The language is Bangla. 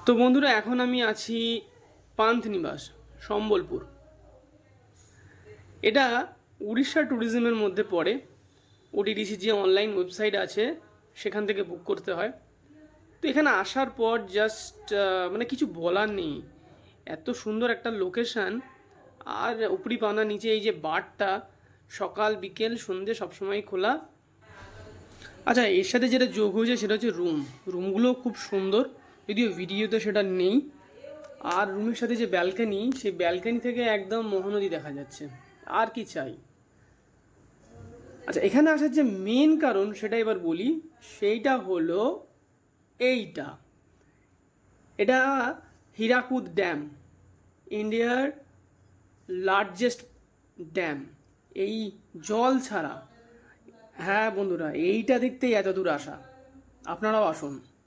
তো বন্ধুরা, এখন আমি আছি পান্থনিবাস, সম্বলপুর। এটা উড়িষ্যা ট্যুরিজমের মধ্যে পড়ে। ওটিডিসি যে অনলাইন ওয়েবসাইট আছে সেখান থেকে বুক করতে হয়। তো এখানে আসার পর জাস্ট মানে কিছু বলার নেই, এত সুন্দর একটা লোকেশান। আর উপরি পানা নিচে এই যে বারটা, সকাল বিকেল সন্ধ্যে সবসময় খোলা। আচ্ছা, এর সাথে যেটা যোগ হয়েছে সেটা হচ্ছে রুমগুলো খুব সুন্দর, যদিও ভিডিওতে সেটা নেই। আর রুমের সাথে যে ব্যালকানি, সেই ব্যালকানি থেকে একদম মহানদী দেখা যাচ্ছে। আর কি চাই। আচ্ছা, এখানে আসার যে মেন কারণ সেটা এবার বলি। সেইটা হলো এইটা, এটা হীরাকুদ ড্যাম, ইন্ডিয়ার লার্জেস্ট ড্যাম। এই জল ছাড়া, হ্যাঁ বন্ধুরা, এইটা দেখতেই এত দূর আসা। আপনারাও আসুন।